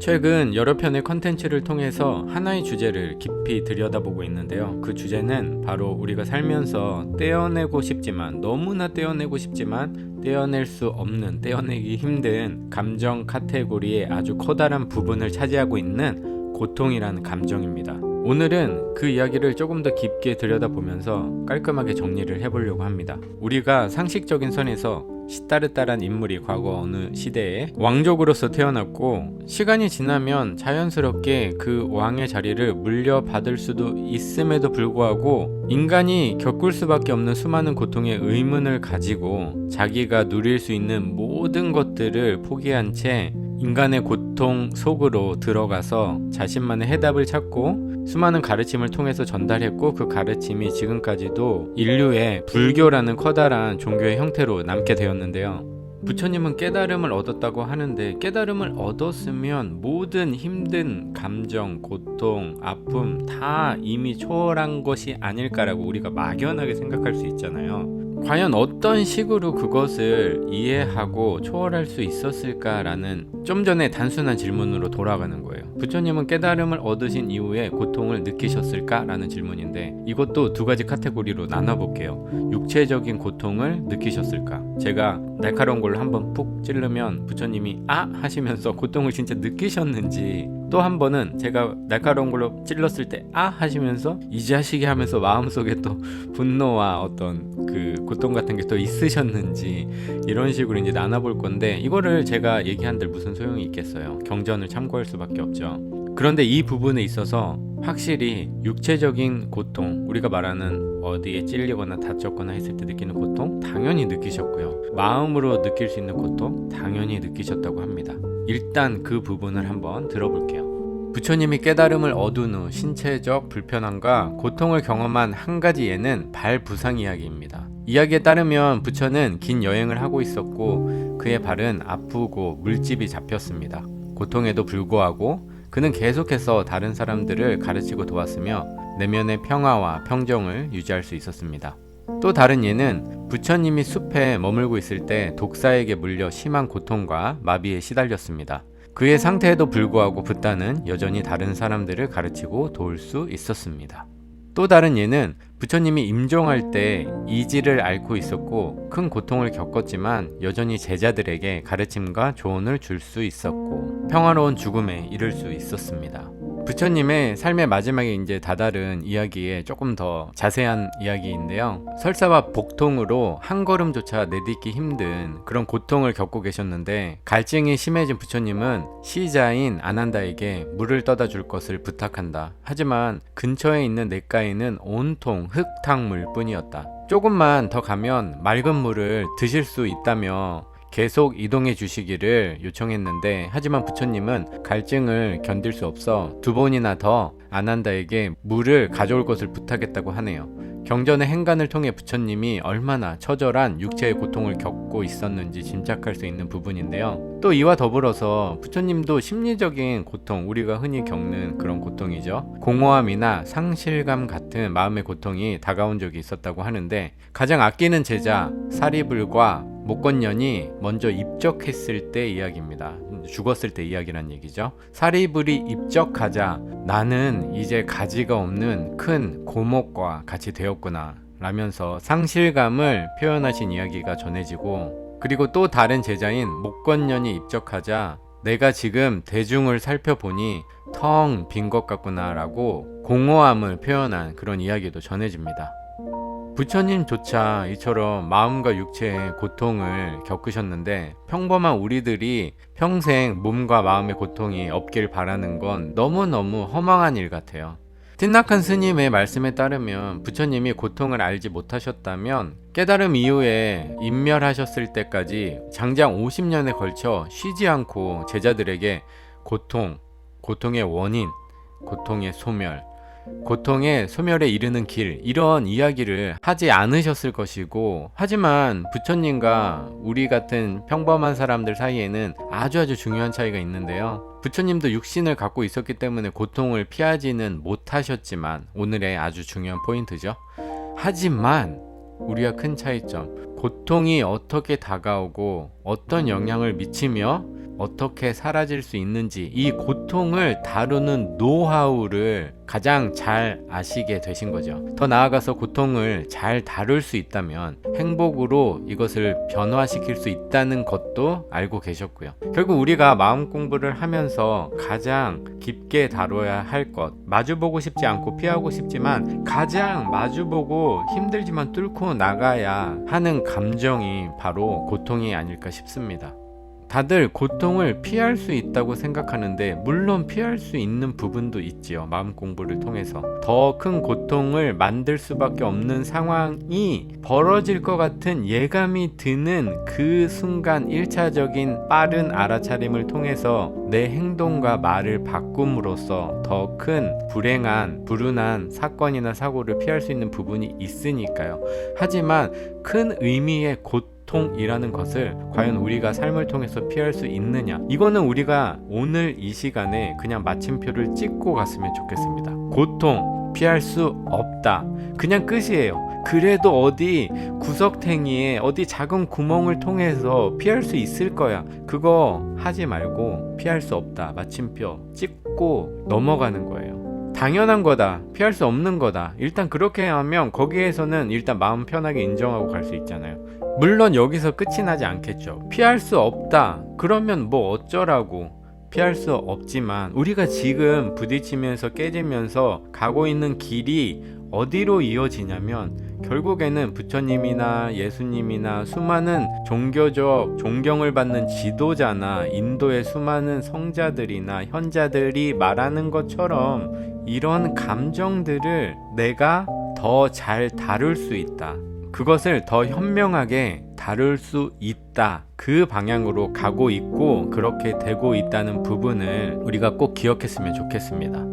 최근 여러 편의 컨텐츠를 통해서 하나의 주제를 깊이 들여다보고 있는데요. 그 주제는 바로 우리가 살면서 떼어내고 싶지만, 너무나 떼어내고 싶지만 떼어낼 수 없는, 떼어내기 힘든 감정 카테고리의 아주 커다란 부분을 차지하고 있는 고통이라는 감정입니다. 오늘은 그 이야기를 조금 더 깊게 들여다보면서 깔끔하게 정리를 해보려고 합니다. 우리가 상식적인 선에서 시따르따란 인물이 과거 어느 시대에 왕족으로서 태어났고, 시간이 지나면 자연스럽게 그 왕의 자리를 물려받을 수도 있음에도 불구하고 인간이 겪을 수밖에 없는 수많은 고통의 의문을 가지고 자기가 누릴 수 있는 모든 것들을 포기한 채 인간의 고통 속으로 들어가서 자신만의 해답을 찾고 수많은 가르침을 통해서 전달했고, 그 가르침이 지금까지도 인류의 불교라는 커다란 종교의 형태로 남게 되었는데요. 부처님은 깨달음을 얻었다고 하는데, 깨달음을 얻었으면 모든 힘든 감정, 고통, 아픔 다 이미 초월한 것이 아닐까라고 우리가 막연하게 생각할 수 있잖아요. 과연 어떤 식으로 그것을 이해하고 초월할 수 있었을까라는 좀 전에 단순한 질문으로 돌아가는 거예요. 부처님은 깨달음을 얻으신 이후에 고통을 느끼셨을까라는 질문인데, 이것도 두 가지 카테고리로 나눠볼게요. 육체적인 고통을 느끼셨을까? 제가 날카로운 걸로 한번 푹 찌르면 부처님이 아 하시면서 고통을 진짜 느끼셨는지, 또 한 번은 제가 날카로운 걸로 찔렀을 때 아 하시면서 이 자식이 하면서 마음속에 또 분노와 어떤 그 고통 같은 게 또 있으셨는지, 이런 식으로 이제 나눠볼 건데, 이거를 제가 얘기한들 무슨 소용이 있겠어요. 경전을 참고할 수밖에 없죠. 그런데 이 부분에 있어서 확실히 육체적인 고통, 우리가 말하는 어디에 찔리거나 다쳤거나 했을 때 느끼는 고통 당연히 느끼셨고요. 마음으로 느낄 수 있는 고통 당연히 느끼셨다고 합니다. 일단 그 부분을 한번 들어볼게요. 부처님이 깨달음을 얻은 후 신체적 불편함과 고통을 경험한 한 가지 예는 발 부상 이야기입니다. 이야기에 따르면 부처는 긴 여행을 하고 있었고 그의 발은 아프고 물집이 잡혔습니다. 고통에도 불구하고 그는 계속해서 다른 사람들을 가르치고 도왔으며 내면의 평화와 평정을 유지할 수 있었습니다. 또 다른 예는 부처님이 숲에 머물고 있을 때 독사에게 물려 심한 고통과 마비에 시달렸습니다. 그의 상태에도 불구하고 붓다는 여전히 다른 사람들을 가르치고 도울 수 있었습니다. 또 다른 예는 부처님이 임종할 때 이지를 앓고 있었고 큰 고통을 겪었지만 여전히 제자들에게 가르침과 조언을 줄 수 있었고 평화로운 죽음에 이를 수 있었습니다. 부처님의 삶의 마지막에 이제 다다른 이야기에 조금 더 자세한 이야기인데요. 설사와 복통으로 한 걸음조차 내딛기 힘든 그런 고통을 겪고 계셨는데, 갈증이 심해진 부처님은 시자인 아난다에게 물을 떠다 줄 것을 부탁한다. 하지만 근처에 있는 냇가에는 온통 흙탕물 뿐이었다. 조금만 더 가면 맑은 물을 드실 수 있다며 계속 이동해 주시기를 요청했는데, 하지만 부처님은 갈증을 견딜 수 없어 두 번이나 더 아난다에게 물을 가져올 것을 부탁했다고 하네요. 경전의 행간을 통해 부처님이 얼마나 처절한 육체의 고통을 겪고 있었는지 짐작할 수 있는 부분인데요. 또 이와 더불어서 부처님도 심리적인 고통, 우리가 흔히 겪는 그런 고통이죠. 공허함이나 상실감 같은 마음의 고통이 다가온 적이 있었다고 하는데, 가장 아끼는 제자 사리불과 목건년이 먼저 입적했을 때 이야기입니다. 죽었을 때 이야기란 얘기죠. 사리불이 입적하자 나는 이제 가지가 없는 큰 고목과 같이 되었구나 라면서 상실감을 표현하신 이야기가 전해지고, 그리고 또 다른 제자인 목건년이 입적하자 내가 지금 대중을 살펴보니 텅 빈 것 같구나 라고 공허함을 표현한 그런 이야기도 전해집니다. 부처님조차 이처럼 마음과 육체의 고통을 겪으셨는데, 평범한 우리들이 평생 몸과 마음의 고통이 없길 바라는 건 너무너무 허망한 일 같아요. 틴낙한 스님의 말씀에 따르면 부처님이 고통을 알지 못하셨다면 깨달음 이후에 인멸하셨을 때까지 장장 50년에 걸쳐 쉬지 않고 제자들에게 고통의 원인, 고통의 소멸, 고통의 소멸에 이르는 길, 이런 이야기를 하지 않으셨을 것이고, 하지만 부처님과 우리 같은 평범한 사람들 사이에는 아주 중요한 차이가 있는데요. 부처님도 육신을 갖고 있었기 때문에 고통을 피하지는 못하셨지만, 오늘의 아주 중요한 포인트죠. 하지만 우리와 큰 차이점, 고통이 어떻게 다가오고 어떤 영향을 미치며 어떻게 사라질 수 있는지, 이 고통을 다루는 노하우를 가장 잘 아시게 되신 거죠. 더 나아가서 고통을 잘 다룰 수 있다면 행복으로 이것을 변화시킬 수 있다는 것도 알고 계셨고요. 결국 우리가 마음 공부를 하면서 가장 깊게 다뤄야 할 것, 마주보고 싶지 않고 피하고 싶지만 가장 마주보고 힘들지만 뚫고 나가야 하는 감정이 바로 고통이 아닐까 싶습니다. 다들 고통을 피할 수 있다고 생각하는데 물론 피할 수 있는 부분도 있지요. 마음 공부를 통해서 더 큰 고통을 만들 수밖에 없는 상황이 벌어질 것 같은 예감이 드는 그 순간 1차적인 빠른 알아차림을 통해서 내 행동과 말을 바꿈으로써 더 큰 불운한 사건이나 사고를 피할 수 있는 부분이 있으니까요. 하지만 큰 의미의 고통이라는 것을 과연 우리가 삶을 통해서 피할 수 있느냐, 이거는 우리가 오늘 이 시간에 그냥 마침표를 찍고 갔으면 좋겠습니다. 고통 피할 수 없다, 그냥 끝이에요. 그래도 어디 구석탱이에 어디 작은 구멍을 통해서 피할 수 있을 거야, 그거 하지 말고 피할 수 없다 마침표 찍고 넘어가는 거예요. 당연한 거다, 피할 수 없는 거다, 일단 그렇게 하면 거기에서는 일단 마음 편하게 인정하고 갈 수 있잖아요. 물론 여기서 끝이 나지 않겠죠. 피할 수 없다, 그러면 뭐 어쩌라고. 피할 수 없지만 우리가 지금 부딪히면서 깨지면서 가고 있는 길이 어디로 이어지냐면 결국에는 부처님이나 예수님이나 수많은 종교적 존경을 받는 지도자나 인도의 수많은 성자들이나 현자들이 말하는 것처럼 이런 감정들을 내가 더 잘 다룰 수 있다, 그것을 더 현명하게 다룰 수 있다, 그 방향으로 가고 있고 그렇게 되고 있다는 부분을 우리가 꼭 기억했으면 좋겠습니다.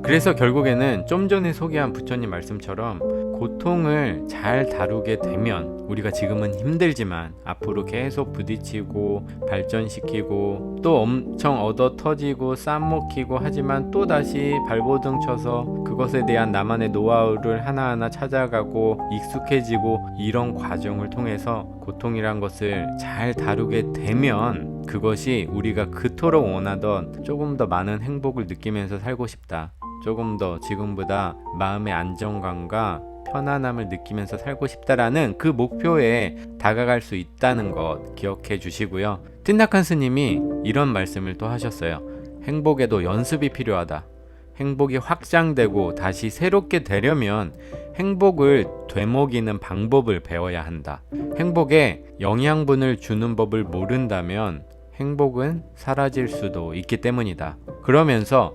그래서 결국에는 좀 전에 소개한 부처님 말씀처럼 고통을 잘 다루게 되면 우리가 지금은 힘들지만 앞으로 계속 부딪히고 발전시키고 또 엄청 얻어 터지고 쌈먹히고 하지만 또 다시 발버둥 쳐서 그것에 대한 나만의 노하우를 하나하나 찾아가고 익숙해지고, 이런 과정을 통해서 고통이란 것을 잘 다루게 되면 그것이 우리가 그토록 원하던 조금 더 많은 행복을 느끼면서 살고 싶다, 조금 더 지금보다 마음의 안정감과 편안함을 느끼면서 살고 싶다라는 그 목표에 다가갈 수 있다는 것 기억해 주시고요. 틴나칸 스님이 이런 말씀을 또 하셨어요. 행복에도 연습이 필요하다. 행복이 확장되고 다시 새롭게 되려면 행복을 되먹이는 방법을 배워야 한다. 행복에 영양분을 주는 법을 모른다면 행복은 사라질 수도 있기 때문이다. 그러면서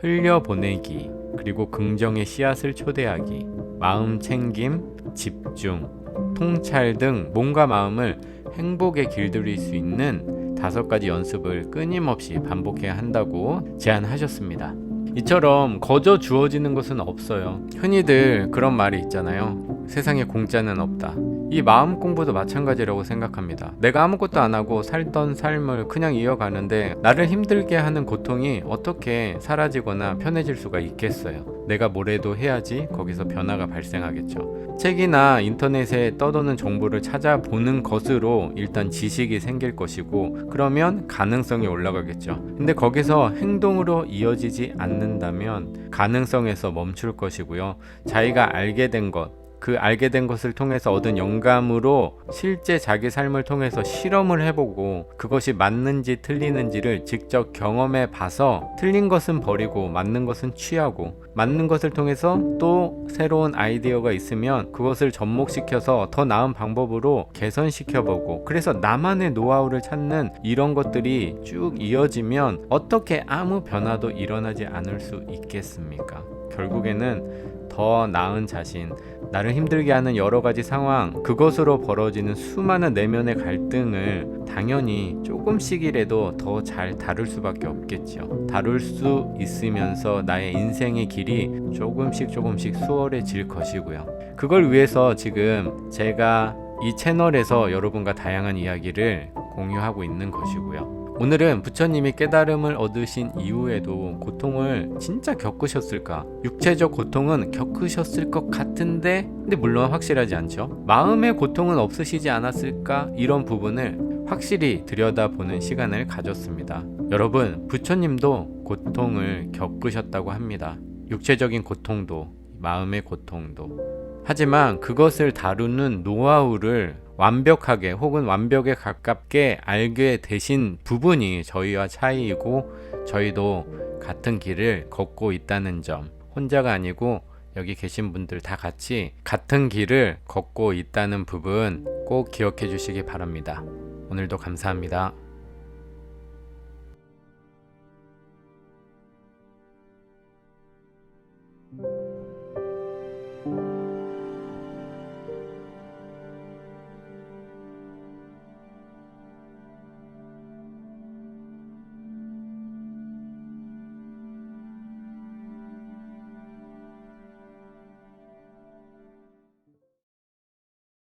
흘려보내기, 그리고 긍정의 씨앗을 초대하기, 마음 챙김, 집중, 통찰 등 몸과 마음을 행복에 길들일 수 있는 5가지 연습을 끊임없이 반복해야 한다고 제안하셨습니다. 이처럼 거저 주어지는 것은 없어요. 흔히들 그런 말이 있잖아요. 세상에 공짜는 없다. 이 마음 공부도 마찬가지라고 생각합니다. 내가 아무것도 안 하고 살던 삶을 그냥 이어가는데 나를 힘들게 하는 고통이 어떻게 사라지거나 편해질 수가 있겠어요. 내가 뭐래도 해야지 거기서 변화가 발생하겠죠. 책이나 인터넷에 떠도는 정보를 찾아보는 것으로 일단 지식이 생길 것이고, 그러면 가능성이 올라가겠죠. 근데 거기서 행동으로 이어지지 않는다면 가능성에서 멈출 것이고요. 자기가 알게 된 것, 그 알게 된 것을 통해서 얻은 영감으로 실제 자기 삶을 통해서 실험을 해보고 그것이 맞는지 틀리는지를 직접 경험해 봐서 틀린 것은 버리고 맞는 것은 취하고, 맞는 것을 통해서 또 새로운 아이디어가 있으면 그것을 접목시켜서 더 나은 방법으로 개선시켜보고, 그래서 나만의 노하우를 찾는 이런 것들이 쭉 이어지면 어떻게 아무 변화도 일어나지 않을 수 있겠습니까? 결국에는 더 나은 자신, 나를 힘들게 하는 여러 가지 상황, 그것으로 벌어지는 수많은 내면의 갈등을 당연히 조금씩이라도 더 잘 다룰 수밖에 없겠죠. 다룰 수 있으면서 나의 인생의 길이 조금씩 수월해질 것이고요. 그걸 위해서 지금 제가 이 채널에서 여러분과 다양한 이야기를 공유하고 있는 것이고요. 오늘은 부처님이 깨달음을 얻으신 이후에도 고통을 진짜 겪으셨을까? 육체적 고통은 겪으셨을 것 같은데, 근데 물론 확실하지 않죠. 마음의 고통은 없으시지 않았을까? 이런 부분을 확실히 들여다보는 시간을 가졌습니다. 여러분, 부처님도 고통을 겪으셨다고 합니다. 육체적인 고통도, 마음의 고통도. 하지만 그것을 다루는 노하우를 완벽하게 혹은 완벽에 가깝게 알게 되신 부분이 저희와 차이이고, 저희도 같은 길을 걷고 있다는 점, 혼자가 아니고 여기 계신 분들 다 같이 같은 길을 걷고 있다는 부분 꼭 기억해 주시기 바랍니다. 오늘도 감사합니다.